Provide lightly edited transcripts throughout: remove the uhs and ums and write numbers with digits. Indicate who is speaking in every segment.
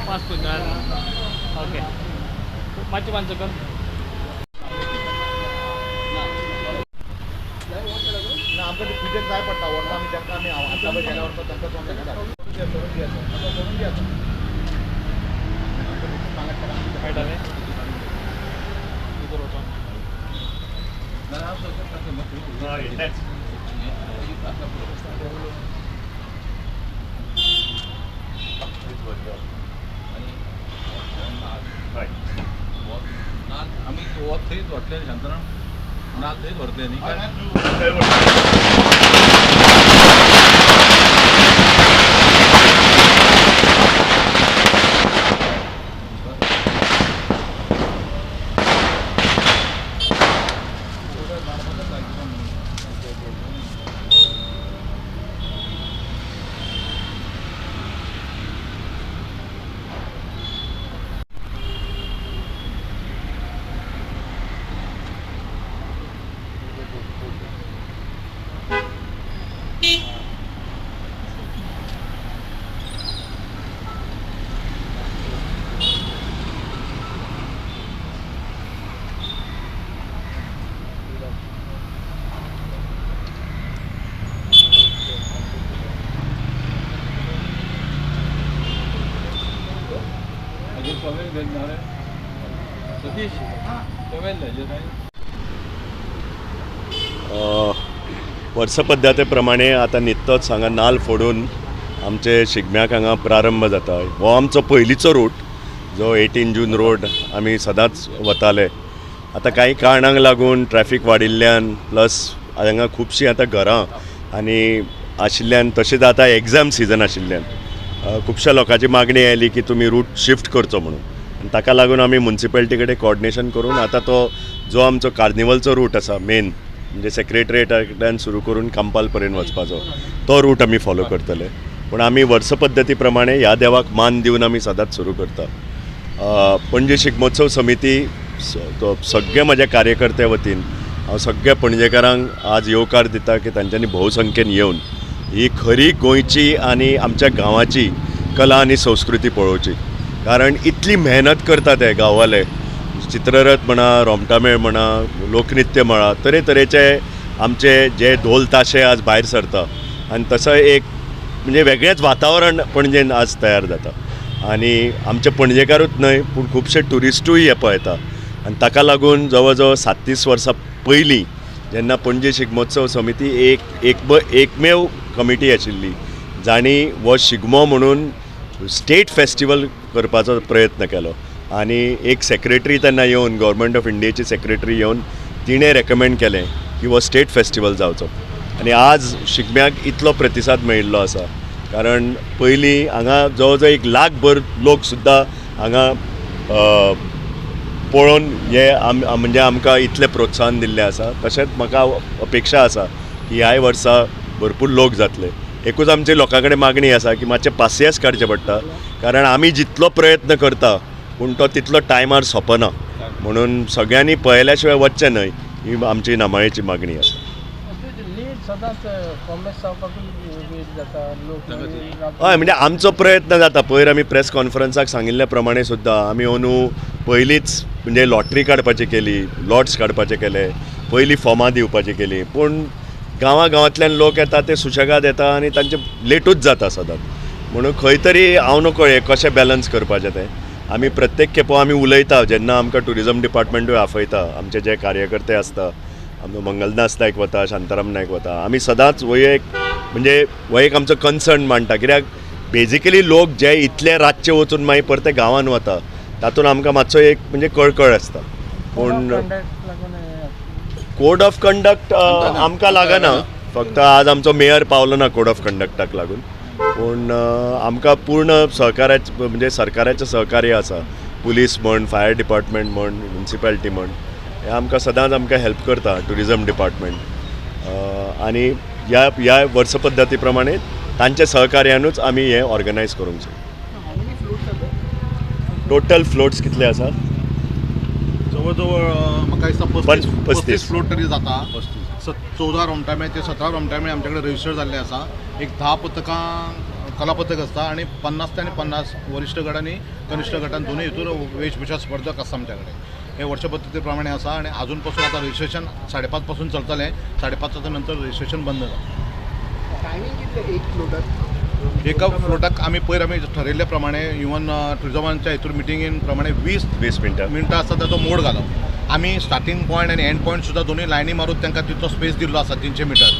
Speaker 1: पाच quintal okay मागची माणसं कर
Speaker 2: आमचं क्रिकेट काय पडता वरला आम्ही त्यांना आम्ही आता गेल्यावर तर त्यांचा सोडून द्यायचं आम्ही थंयच व्हरतले शांतना नाल थंयच व्हरतले न्ही काय
Speaker 3: वर्सपद्दते प्रमाणे आतां नित्तोच हांगा नाल्ल फोडून आमचे शिगम्याक हांगा प्रारंभ जाता. हो आमचो पयलींचो रूट जो 18 जून रोड आमी सदांच वताले. आतां कांय कारणांक लागून ट्रॅफिक वाडिल्ल्यान प्लस हांगा खुबशीं आतां घरां आनी आशिल्ल्यान तशेंच आतां एग्जाम सिजन आशिल्ल्यान खुबश्या लोकांची मागणी आयली की तुमी रूट शिफ्ट करचो म्हणून. आनी ताका लागून आमी मुन्सिपालिटी कडेन कोऑर्डिनेशन करून आतां तो जो आमचो कार्निवलचो रूट आसा मेन म्हणजे सेक्रेटरिएटांतल्यान सुरू करून कंपाल पर्यंत वचपाचो तो रूट आमी फॉलो करतले. पूण आमी वर्स पद्दती प्रमाणे ह्या देवाक मान दिवन आमी सदांच सुरू करता. पणजे शिगमोत्सव समिती सगळे म्हजे कार्यकर्ते वतीन हांव सगळ्या पणजेकारांक आज येवकार दिता की तांच्यांनी भोवसंख्येन येवन ही खरी गोंयची आनी आमच्या गांवाची कला आनी संस्कृती पळोवची. कारण इतली मेहनत करता ते गांववाले, चित्ररथ म्हणा, रोमटामेळ म्हणा, लोकनृत्य म्हणा, तरेतरेचे आमचे जे ढोल ताशे आज भायर सरता आनी तसो एक म्हणजे वेगळेंच वातावरण पणजेन आज तयार जाता. आनी आमचे पणजेकारूच न्हय पूण खुबशे ट्युरिस्टूय हे पळयता. आनी ताका लागून जवळ जवळ 37 वर्सां पयलीं जेन्ना पणजे शिगमोत्सव समिती एकमेव कमिटी आशिल्ली जाणी हो शिगमो म्हणून स्टेट फेस्टिवल करपाचो प्रयत्न केलो. आनी एक सेक्रेटरी तेन्ना येवन गव्हर्मेंट ऑफ इंडियेची सेक्रेटरी येवन तिणें रेकमेंड केलें की हो स्टेट फेस्टिवल जावचो. आनी आज शिगम्याक इतलो प्रतिसाद मेळिल्लो आसा. कारण पयलीं हांगा जवळ जवळ 1 लाखभर लोक सुद्दां हांगा पळोवन हे म्हणजे आमकां इतलें प्रोत्साहन दिल्लें आसा. तशेंच म्हाका अपेक्षा आसा की ह्याय वर्सा भरपूर लोक जातले. एकूच आमची लोकां कडेन मागणी आसा की मातशें पासियेंस काडचें पडटा. कारण आमी जितलो प्रयत्न करता पूण तो तितलो टायमार सोंपना. म्हणून सगळ्यांनी पळयल्या शिवाय वचचें न्हय ही आमची नामायेची मागणी आसा. हय म्हणजे आमचो प्रयत्न जाता. पयर आमी प्रेस कॉन्फरन्साक सांगिल्ल्या प्रमाणे सुद्दां आमी अंदू पयलींच म्हणजे लॉटरी काडपाची केली, लॉट्स काडपाचे केले, पयलीं फॉर्मां दिवपाची केली. पूण गांवांतल्यान लोक येता ते सुशेगाद येता आनी तांचे लेटूच जाता सदांच. म्हणून खंय तरी हांव नकळो हें कशें बॅलन्स करपाचें तें आमी प्रत्येक खेपो आमी उलयता. जेन्ना आमकां ट्युरिजम डिपार्टमेंटूय आफयता, आमचे जे कार्यकर्ते आसता, आमी मंगलदास नायक वता, शांताराम नायक वता, आमी सदांच हो एक आमचो कन्सर्न मांडटा. कित्याक बेजिकली लोक जे इतले रातचे वचून मागीर परते गांवांत वता तातूंत आमकां मातसो एक म्हणजे कळकळ आसता. पूण कोड ऑफ कंडक्ट आमकां लागना. फक्त आज आमचो मेयर पावलो ना कोड ऑफ कंडक्टाक लागून. पूण आमकां पूर्ण सहकार्याचें म्हणजे सरकाराचें सहकार्य आसा. पुलीस म्हण, फायर डिपार्टमेंट म्हण, मुन्सिपालिटी म्हण, हे आमकां सदांच आमकां हेल्प करता. ट्युरिजम डिपार्टमेंट आनी ह्या वर्स पद्दती प्रमाणे तांच्या सहकार्यानूच आमी हें ऑर्गनायज करूंक जाय. टोटल फ्लोट्स कितले आसात?
Speaker 2: जवळ म्हाका दिसता
Speaker 3: 35
Speaker 2: 35 फ्लोट तरी जाता
Speaker 3: 35
Speaker 2: 14 रोमटामे ते 17 रोमटामे आमच्याकडे रजिस्टर जाल्ले आसा एक 10 पथकां कला पथक आसता आणि 50 ते 50 वरिष्ठ गट आणि कनिष्ठ गटान दोनूय हितूर वेशभूषा स्पर्धक आसता आमच्याकडे हे वर्षपद्धती प्रमाणे आसा आणि अजून पासून आता रजिस्ट्रेशन 5:30 पासून चलतलें 5:30 नंतर रजिस्ट्रेशन बंद जाता
Speaker 4: टायमिंग कितले एक फ्लोटाक
Speaker 2: एका फ्लोटाक आमी ठरयल्ले प्रमाणे इवन ट्युरिझमांच्या हितूर मिटिंगेन प्रमाणे 20 मिनटां आसता ताचो मोड घालप आमी स्टार्टींग पॉयंट आनी एंड पॉयंट सुद्दां दोनूय लायनी मारून तांकां तितलो स्पेस दिल्लो आसा 300 मिटर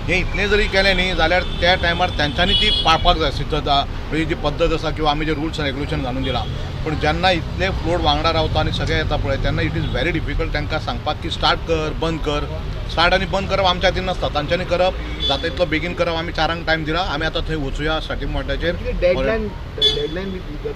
Speaker 2: हे इतलें जरी केलें न्ही जाल्यार त्या टायमार तांच्यांनी ती पाळपाक जाय सिद्धता म्हणजे जी पद्दत आसा किंवा आमी जे रुल्स रेग्युलेशन घालून दिला पूण जेन्ना इतले फ्लोट वांगडा रावता आनी सगळे येता पळय तेन्ना इट इज व्हेरी डिफिकल्ट तांकां सांगपाक की स्टार्ट कर बंद कर स्टार्ट आनी बंद करप आमच्या हातीन नासता तांच्यांनी करप जाता तितलो बेगीन करप आमी 4 टायम दिला आमी आतां थंय वचुया स्टार्टींग पॉयंटाचेर
Speaker 4: डेडलायन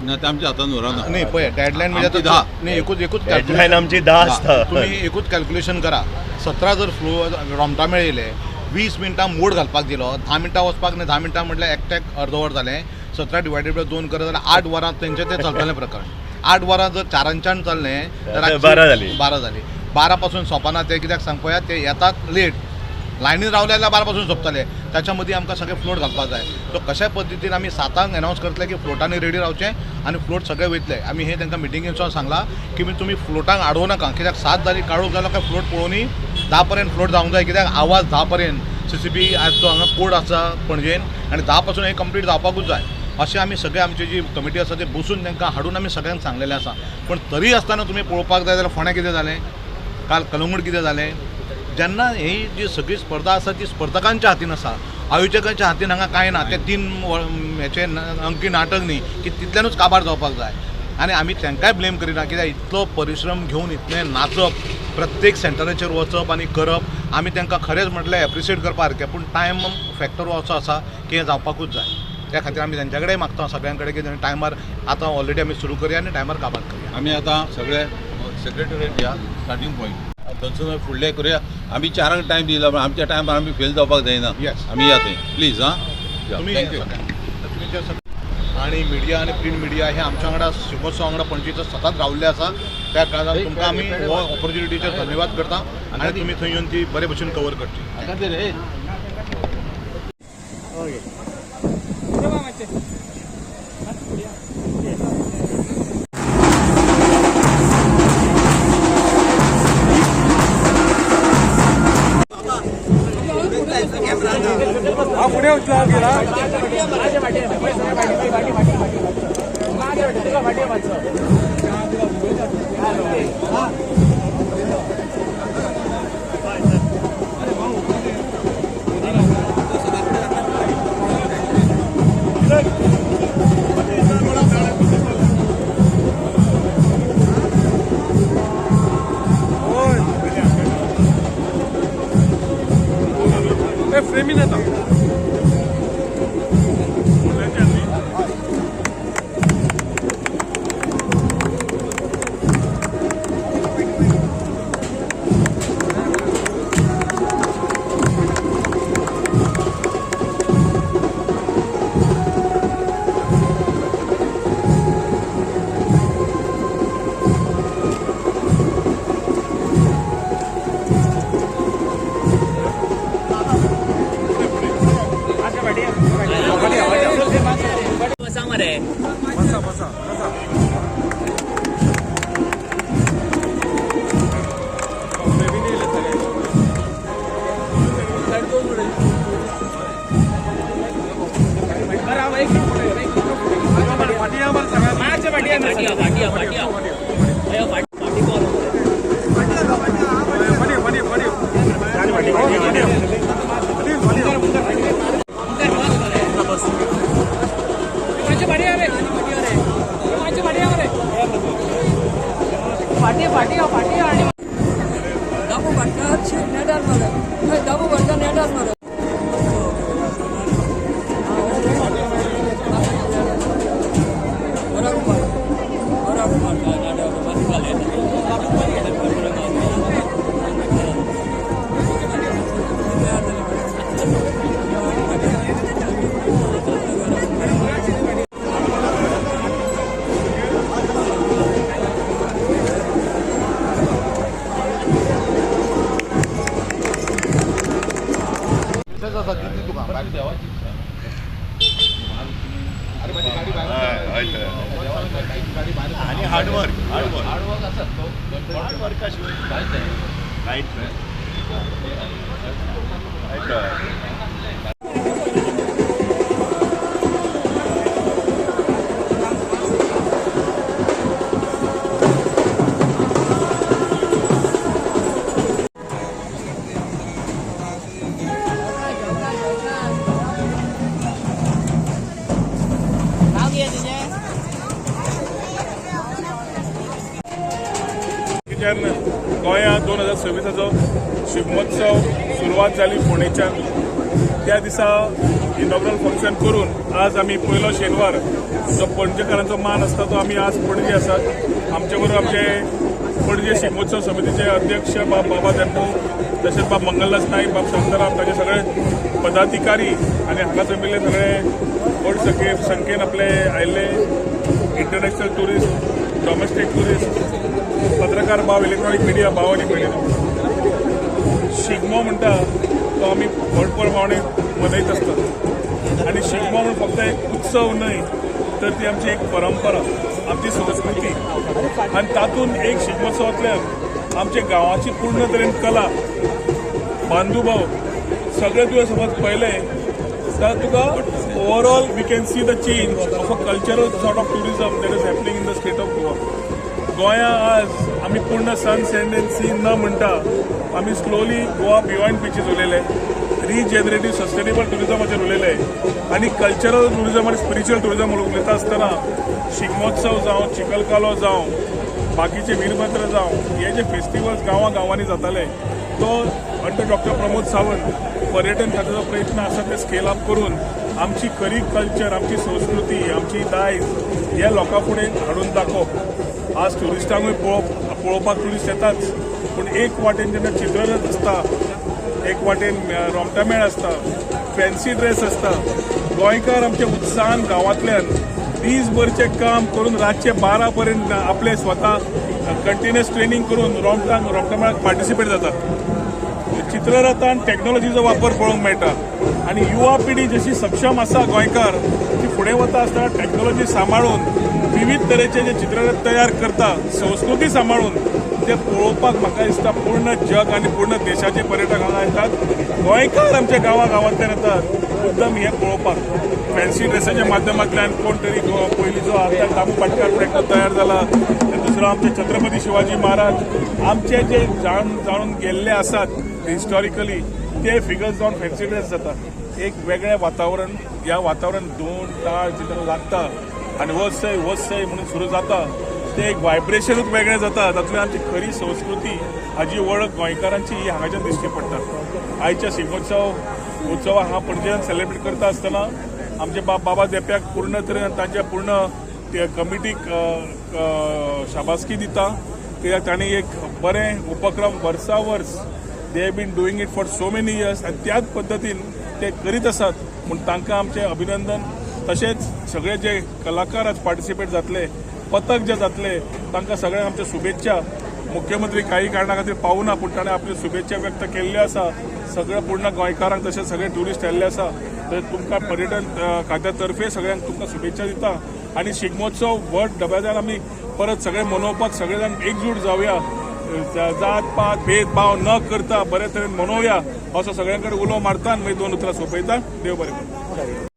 Speaker 2: ना ते आमच्या हातान उरना
Speaker 4: न्ही
Speaker 2: नाही पळय डेडलायन म्हणजे
Speaker 4: आमची
Speaker 2: आतां
Speaker 4: 10.
Speaker 2: न्ही एकूच
Speaker 3: डेडलायन आमची 10 आसता
Speaker 2: तुम्ही एकूच कॅल्क्युलेशन करा 17 जर फ्लो रोमटामेळ येयले 20 मिनटां मोड घालपाक दिलो 10 मिनटां वचपाक न्ही 10 मिनटां म्हटल्यार एकट्याक अर्द वर जालें 17 डिवायडेड बाय 2 करत जाल्यार 8 वरां तेंचें तें चलतलें प्रकरण 8 वरां जर 4च्यान चल्लें तर
Speaker 3: 12 जाली
Speaker 2: 12 पासून सोंपना ते कित्याक सांग पळयात ते येतात लेट लायनीन रावले जाल्यार 12 पासून सोंपतले त्याच्या मदीं आमकां सगळे फ्लोट घालपाक जाय सो कशा पद्दतीन आमी 7 अनावन्स करतले की फ्लोटांनी रेडी रावचें आनी फ्लोट सगळे वयतले आमी हे तांकां मिटिंगेन सुद्दां सांगला की तुमी फ्लोटांक आडोव नाका कित्याक 7 जाली काळोख जालो काय फ्लोट पळोवनी 10 पर्यंत फ्लोट जावंक जाय कित्याक आवाज 10 पर्यंत CCP आजचो हांगा कोड आसा पणजेन आनी 10 पासून हे कंप्लीट जावपाकूच जाय अशें आमी सगळे आमची जी कमिटी आसा ते बसून तांकां हाडून आमी सगळ्यांक सांगलेलें आसा पण तरी आसतना तुमी पळोवपाक जाय जाल्यार फोंड्या कितें जालें काल कलंगूट कितें जालें जेन्ना ही जी सगळी स्पर्धा आसा ती स्पर्धकांच्या हातीन आसा आयोजकांच्या हातीन हांगा कांय ना ते 3 हेचे अंकी नाटक न्ही की तितल्यानूच काबार जावपाक जाय आनी आमी तांकांय ब्लेम करिना कित्याक इतलो परिश्रम घेवन इतलें नाचप प्रत्येक सेंटराचेर वचप आनी करप आमी तांकां खरेंच म्हटलें एप्रिशिएट करपा सारकें पूण टायम फॅक्टर असो आसा की हें जावपाकूच जाय त्या खातीर आमी तांच्या कडेन मागता सगळ्यां कडेन की टायमार आतां ऑलरेडी आमी सुरू करया आनी टायमार काबार करया
Speaker 5: आमी आतां सगळे सेक्रेटरीएट या स्टार्टींग पॉयंट थंयसून फुडलें करुया आमी 4 टायम दिला पण आमच्या टायमार आमी फेल जावपाक जायना
Speaker 2: Yes.
Speaker 5: आमी या थंय प्लीज हां
Speaker 2: तुमी
Speaker 5: थँक्यू
Speaker 2: तुमी जे आणि मिडिया आणि प्रिंट मिडिया हे आमच्या वांगडा शिवोत्सव वांगडा पणजेचो सतत रावल्ले आसा त्या कारणान तुमकां आमी हो ऑपॉर्च्युनिटीचेर धन्यवाद करता आनी तुमी थंय येवन ती बरे भशेन कवर करची
Speaker 1: आसात तो
Speaker 3: हार्ड वर्का शिवाय
Speaker 1: कांयच जायना.
Speaker 3: कांयच नाही.
Speaker 6: जेन्ना गोंयांत 2026चो शिगमोत्सव सुरवात जाली फोंडेच्यान त्या दिसा इनॉग्रल फंक्शन करून आज आमी पयलो शेनवार जो पणजेकारांचो मान आसता तो आमी आज पणजे आसात. आमचे बरोबर आमचे पणजे शिगमोत्सव समितीचे अध्यक्ष बाबा देंपो तशेंच बाब मंगलदास नाईक, बाब शांताराम, ताचे सगळे पदाधिकारी आनी हांगा जमिल्ले सगळे व्हड संख्येन आपले आयिल्ले इंटरनॅशनल टुरिस्ट, डॉमेस्टीक टुरिस्ट, पत्रकार भाव, इलेक्ट्रॉनिक मिडिया भाव आनी भयणी. शिगमो म्हणटा तो आमी व्हड प्रमाणे मनयत आसतात आनी शिगमो म्हणून फक्त एक उत्सव न्हय तर ती आमची एक परंपरा, आमची संस्कृती आनी तातूंत एक शिगमोत्सवांतल्यान आमच्या गांवाची पूर्ण तरेन कला, बांदूभाव सगळे तुवें समज पळयले जाल्यार तुका overall we can see the change of a cultural sort of tourism that is happening in the state of Goa. गोंया आज आमी पूर्ण सन सँड एंड सी न म्हणटा आमी स्लोली गोवा बियॉन्ड बिचीस उलयले, रिजेनरेटीव सस्टेनेबल टुरिझमाचेर उलयले आनी कल्चरल टुरिझम आनी स्पिरिच्युअल टुरिझम उलयता आसतना शिगमोत्सव जावं, चिखलकालो जावं, बाकीचे वीरभद्र जावं, हे जे फेस्टिवल्स गांवांनी जाताले तो अंडर डॉक्टर प्रमोद सावंत पर्यटन खात्याचो प्रयत्न आसा ते स्केल अप करून आमची खरी कल्चर, आमची संस्कृती, आमची दायज ह्या लोकां फुडें हाडून दाखोवप. आज ट्युरिस्टांकूय पळोवपाक ट्युरिस्ट येताच, पूण एक वाटेन जेन्ना चित्ररथ आसता, एक वाटेन रोमटामेळ आसता, फॅन्सी ड्रेस आसता, गोंयकार आमच्या उत्साहान गांवांतल्यान दीसभरचें काम करून रातचे 12 पर्यंत आपले स्वता कंटिन्युअस ट्रेनिंग करून रोमटामेळाक पार्टिसिपेट जातात. चित्ररथान टॅक्नॉलॉजीचो वापर पळोवंक मेळटा आनी युवा पिढी जशी सक्षम आसा गोंयकार ती फुडें वता आसतना टॅक्नॉलॉजी सांबाळून विविध तरेचे जे चित्ररथ तयार करता, संस्कृती सांबाळून ते पळोवपाक म्हाका दिसता पूर्ण जग आनी पूर्ण देशाचे पर्यटक हांगा येतात. गोंयकार आमच्या गांवांतल्यान येतात मुद्दम हे पळोवपाक. फॅन्सी ड्रेसाच्या माध्यमांतल्यान कोण तरी पयलींचो आतां दामू पाटकार ट्रॅक्टर तयार जाला, दुसरो आमचे छत्रपती शिवाजी महाराज आमचे जे जाणून गेल्ले आसात हिस्टॉरिकली ते फिगर्स जावन फॅन्सी ड्रेस जाता. एक वेगळें वातावरण, ह्या वातावरण दोन ताळ जितलो लागता आनी वसय म्हणून सुरू जाता ते एक व्हायब्रेशनूच वेगळें जाता. तातूंतल्यान आमची खरी संस्कृती हाजी वळख गोंयकारांची ही हांगाच्यान दिश्टी पडटा. आयच्या शिगमोत्सवाक हांगा पणजेन सेलिब्रेट करता आसतना आमचे बाबा देंप्याक पूर्ण तरेन तांच्या पूर्ण कमिटीक शाबासकी दिता कित्याक तांणी एक बरें उपक्रम वर्सा वर्स they have been doing it for so many years आनी त्याच पद्दतीन ते करीत आसात म्हूण तांकां आमचें अभिनंदन. तशेंच सगळे जे कलाकार आज पार्टिसिपेट जातले, पथक जे जातले तांकां सगळ्यांक आमच्या शुभेच्छा. मुख्यमंत्री काही कारणा खातीर पावना पूण ताणें आपल्यो शुभेच्छा व्यक्त केल्ल्यो आसा सगळ्या पूर्ण गोंयकारांक, तशेंच सगळे ट्युरिस्ट येल्ले आसा. तर तुमकां पर्यटन खात्या तर्फे सगळ्यांक तुमकां शुभेच्छा दिता आनी शिगमोत्सव व्हड डब्यादार आमी परत सगळे मनोवपाक सगळे जाण एकजूट जावया, जात पात भेदभाव न करता बरे तरेन मनोवया असो सगळ्यां कडेन उलो मारता आनी मागीर 2 उतरां सोंपयता. देव बरें करूं.